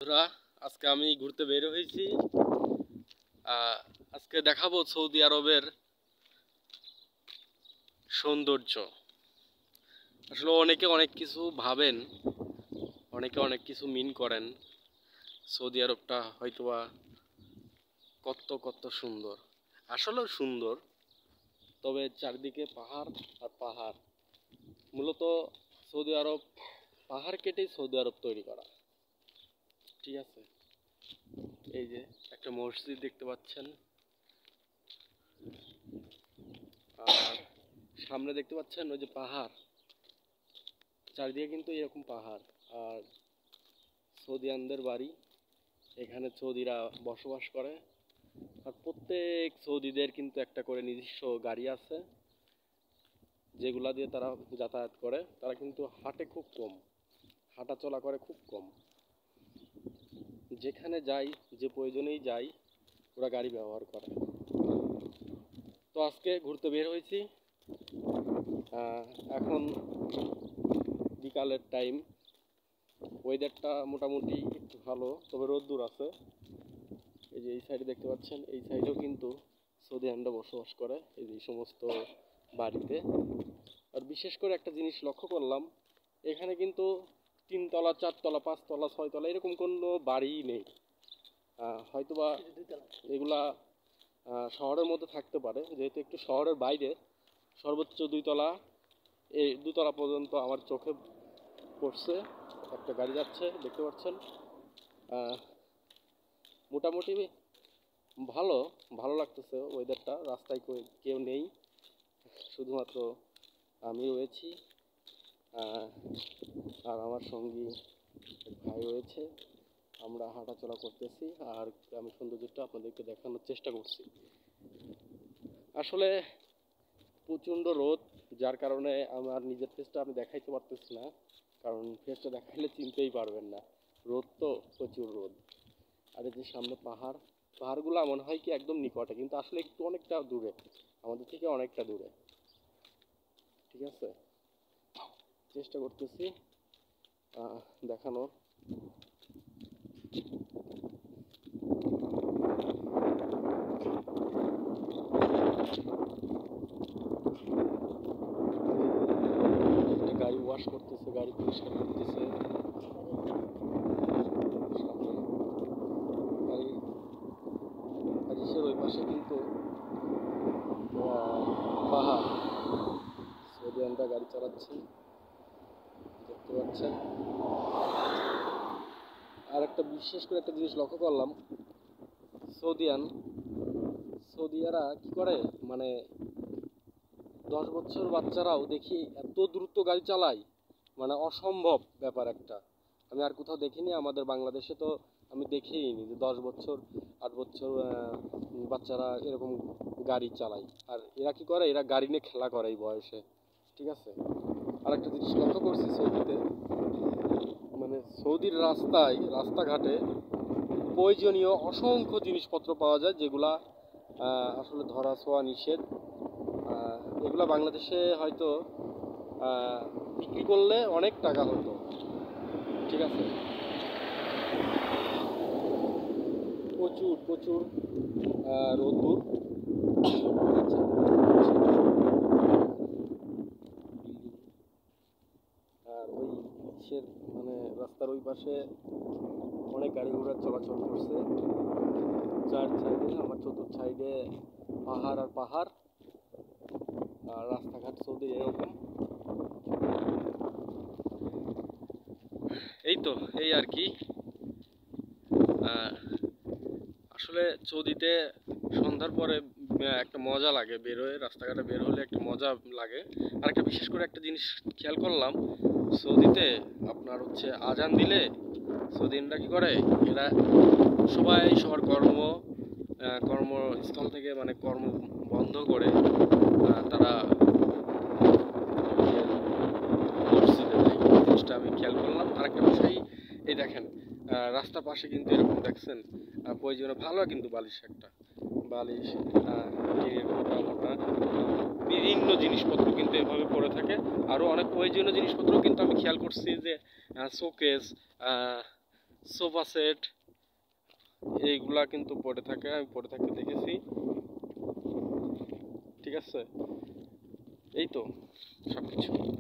বন্ধুরা, আজকে আমি ঘুরতে বের হয়েছি। আজকে দেখাবো সৌদি আরবের সৌন্দর্য। আসলে অনেকে অনেক কিছু ভাবেন, অনেকে অনেক কিছু মিন করেন। সৌদি আরবটা হয়তোবা কত কত সুন্দর, আসলেও সুন্দর, তবে চারদিকে পাহাড় আর পাহাড়। মূলত সৌদি আরব পাহাড় কেটেই সৌদি আরব তৈরি করা, ঠিক আছে। এই যে একটা মসজিদ দেখতে পাচ্ছেন, আর সামনে দেখতে পাচ্ছেন ওই যে পাহাড়, চারিদিকে কিন্তু এরকম পাহাড়। আর সৌদিয়ানদের বাড়ি, এখানে সৌদিরা বসবাস করে। আর প্রত্যেক সৌদিদের কিন্তু একটা করে নিজস্ব গাড়ি আছে, যেগুলা দিয়ে তারা যাতায়াত করে। তারা কিন্তু হাঁটে খুব কম, হাঁটা চলা করে খুব কম। যেখানে যাই, যে প্রয়োজনেই যাই, ওরা গাড়ি ব্যবহার করে। তো আজকে ঘুরতে বের হয়েছি। এখন বিকালের টাইম, ওয়েদারটা মোটামুটি একটু ভালো, তবে রোদ্দুর আছে। এই যে এই সাইডে দেখতে পাচ্ছেন, এই সাইডেও কিন্তু সৌদিয়ানরা বসবাস করে, এই যে এই সমস্ত বাড়িতে। আর বিশেষ করে একটা জিনিস লক্ষ্য করলাম, এখানে কিন্তু 3 তলা 4 তলা 5 তলা 6 তলা এরকম কোনো বাড়ি নেই। হয়তোবা এগুলা শহরের মধ্যে থাকতে পারে, যেহেতু একটু শহরের বাইরে। সর্বোচ্চ 2 তলা, এই 2 তলা পর্যন্ত আমার চোখে পড়ছে। একটা গাড়ি যাচ্ছে, দেখতে পাচ্ছেন। মোটামুটি ভালো ভালো লাগতেছে ওয়েদারটা। রাস্তায় কেউ নেই, শুধুমাত্র আমি রয়েছি আর আমার সঙ্গী ভাই রয়েছে। আমরা হাঁটাচলা করতেছি আর আমি সৌন্দর্যটা আপনাদেরকে দেখানোর চেষ্টা করছি। আসলে প্রচণ্ড রোদ, যার কারণে আমার নিজের ফেসটা আমি দেখাইতে পারতেছি না, কারণ ফেসটা দেখাইলে চিনতেই পারবেন না। রোদ তো প্রচুর রোদ। আর এই যে সামনে পাহাড়, পাহাড়গুলো মনে হয় কি একদম নিকটে, কিন্তু আসলে একটু অনেকটা দূরে, আমাদের থেকে অনেকটা দূরে, ঠিক আছে। চেষ্টা করতেছি দেখানোর। গাড়ি ওয়াশ করতেছে, গাড়ি পরিষ্কার করতেছে। হাদিসের ওই পাশে কিন্তু পাহাড়, সৌদিয়ানরা গাড়ি চালাচ্ছে, দেখতে পাচ্ছেন। আর একটা বিশেষ করে একটা জিনিস লক্ষ্য করলাম, সৌদিয়ারা কি করে, মানে 10 বছর বাচ্চারাও দেখি এত দ্রুত গাড়ি চালায়, মানে অসম্ভব ব্যাপার একটা। আমি আর কোথাও দেখিনি, আমাদের বাংলাদেশে তো আমি দেখিনি যে 10 বছর 8 বছর বাচ্চারা এরকম গাড়ি চালায়। আর এরা কি করে, এরা গাড়ি নিয়ে খেলা করে এই বয়সে, ঠিক আছে। আর একটা জিনিস লক্ষ্য করছি সৌদিতে, মানে সৌদির রাস্তাঘাটে প্রয়োজনীয় অসংখ্য জিনিসপত্র পাওয়া যায়, যেগুলা আসলে ধরা ছোঁয়া নিষেধ। এগুলো বাংলাদেশে হয়তো বিক্রি করলে অনেক টাকা হতো, ঠিক আছে। প্রচুর প্রচুর রোদ্দুর। আর ওই মানে রাস্তার ওই পাশে অনেক গাড়ি ঘোড়া চলাচল করছে। চার সাইডে, আমার চতুর্থ সাইডে পাহাড় আর পাহাড়। আর রাস্তাঘাট সৌদি এরকম। এই তো, এই আর কি। আসলে সৌদিতে সন্ধ্যার পরে একটা মজা লাগে, বেরোয় রাস্তাঘাটে বের হলে একটা মজা লাগে। আর একটা বিশেষ করে একটা জিনিস খেয়াল করলাম, সৌদিতে আপনার হচ্ছে আজান দিলে সৌদিনরা কি করে, এরা সবাই সবার কর্মস্থল থেকে, মানে কর্ম বন্ধ করে তারা মসজিদে যায়। জিনিসটা আমি খেয়াল করলাম। আরেকটা বিষয়, এই দেখেন রাস্তার পাশে কিন্তু এরকম দেখছেন প্রয়োজনে ভালো কিন্তু বালিশ মোটা বিভিন্ন জিনিসপত্র কিন্তু এভাবে পড়ে থাকে। আরও অনেক প্রয়োজনীয় জিনিসপত্র কিন্তু আমি খেয়াল করছি যে সোফা সেট এইগুলা কিন্তু পড়ে থাকে, আমি পড়ে থাকতে দেখেছি। ঠিক আছে, এই তো সবকিছু।